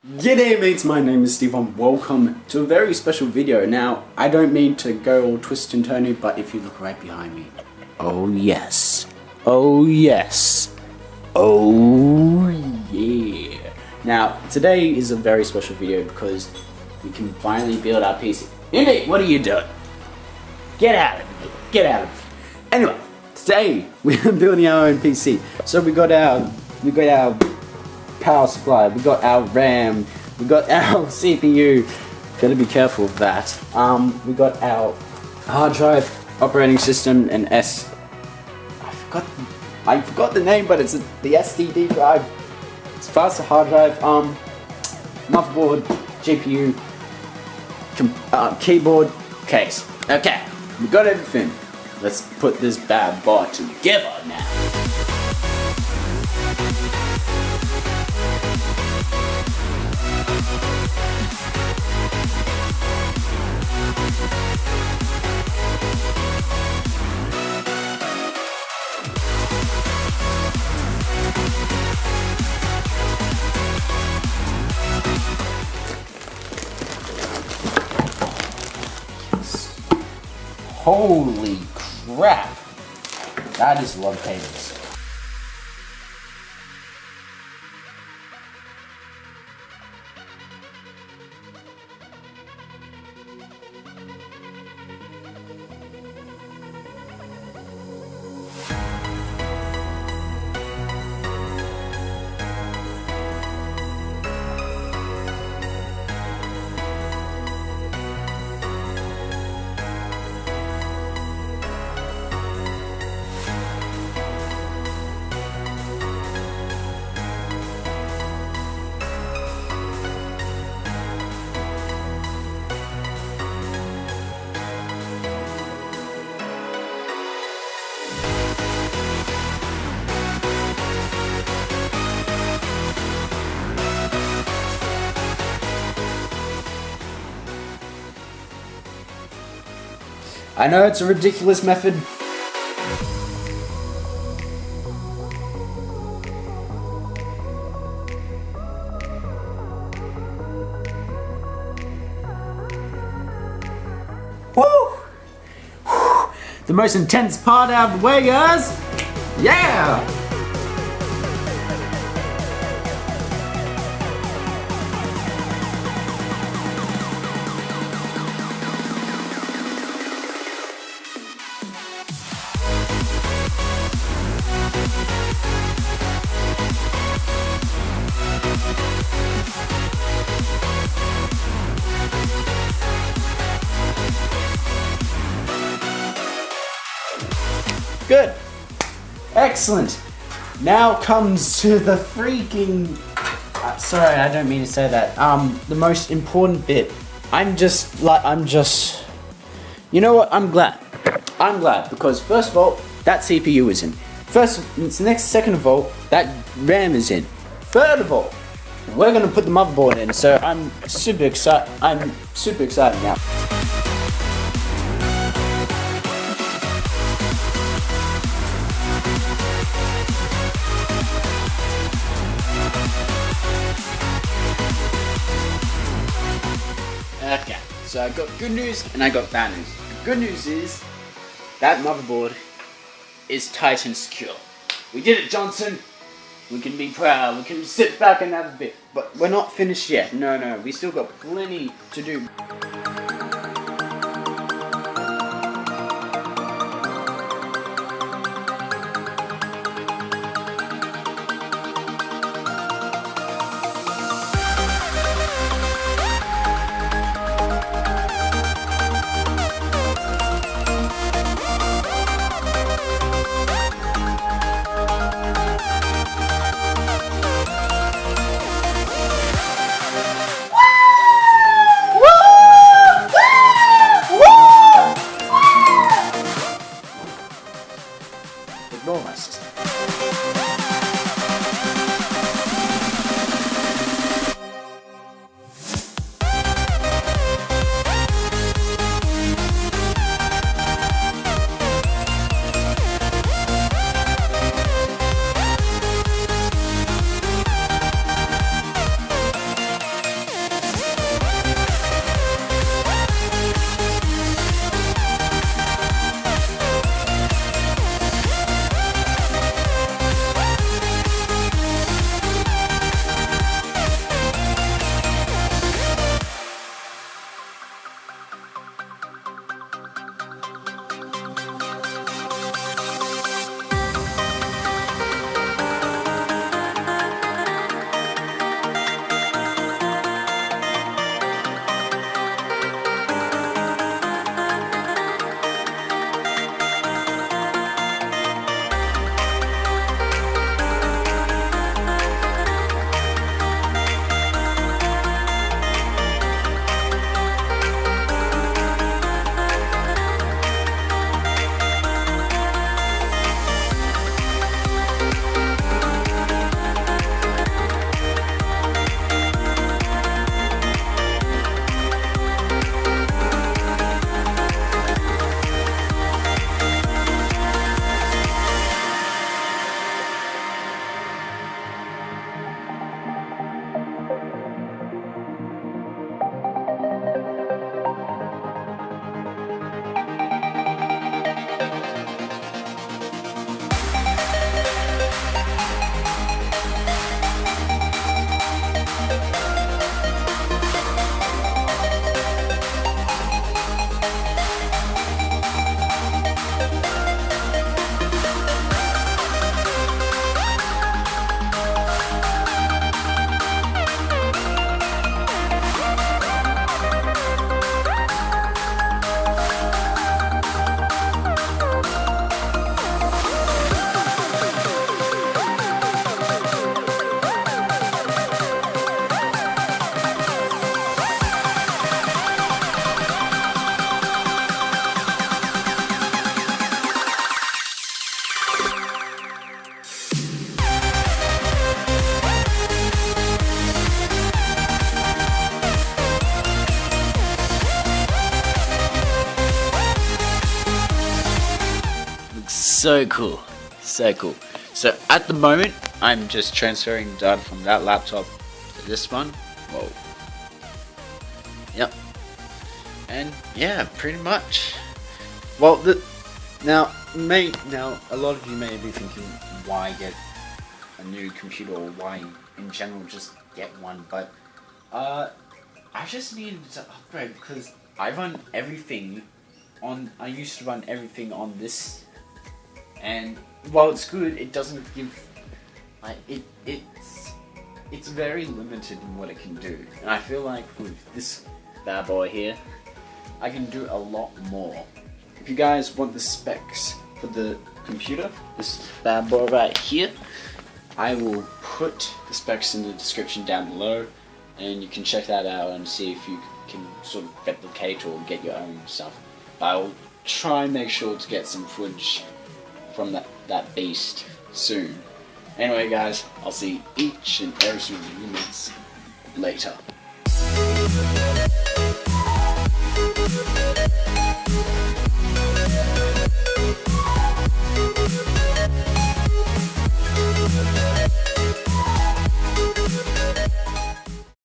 G'day mates, my name is Steve and welcome to a very special video. Now, I don't mean to go all twist and turny, but if you look right behind me, oh yes, oh yes, oh yeah. Now, today is a very special video because we can finally build our PC. Indy, what are you doing? Get out of here, get out of here. Anyway, today we're building our own PC. So we got our power supply, we got our RAM, we got our CPU, gotta be careful of that. We got our hard drive, operating system, and I forgot the name, but it's the SSD drive. It's faster hard drive, motherboard, GPU, keyboard, case. Okay, we got everything. Let's put this bad boy together now. Holy crap! That is a lot of cables. I know it's a ridiculous method. Woo! The most intense part out of the way, guys! Yeah! Good. Excellent. Now comes to the freaking... sorry, I don't mean to say that. The most important bit. You know what? I'm glad. I'm glad because first of all, that CPU is in. Second of all, that RAM is in. Third of all, we're gonna put the motherboard in. So I'm super excited. I'm super excited now. Okay, so I got good news and I got bad news. The good news is that motherboard is tight and secure. We did it, Johnson. We can be proud. We can sit back and have a bit. But we're not finished yet. No, we still got plenty to do. So cool, so cool. So at the moment, I'm just transferring data from that laptop to this one. Whoa. Yep. And yeah, pretty much. Well, now a lot of you may be thinking, why get a new computer, or why in general just get one? But I just needed to upgrade because I run everything on. I used to run everything on this, and while it's good, it doesn't give. Like it's very limited in what it can do, and I feel like with this bad boy here, I can do a lot more. If you guys want the specs for the computer, this bad boy right here, I will put the specs in the description down below, and you can check that out and see if you can sort of replicate or get your own stuff. I'll try and make sure to get some footage from that beast soon. Anyway guys, I'll see each and every single minutes later.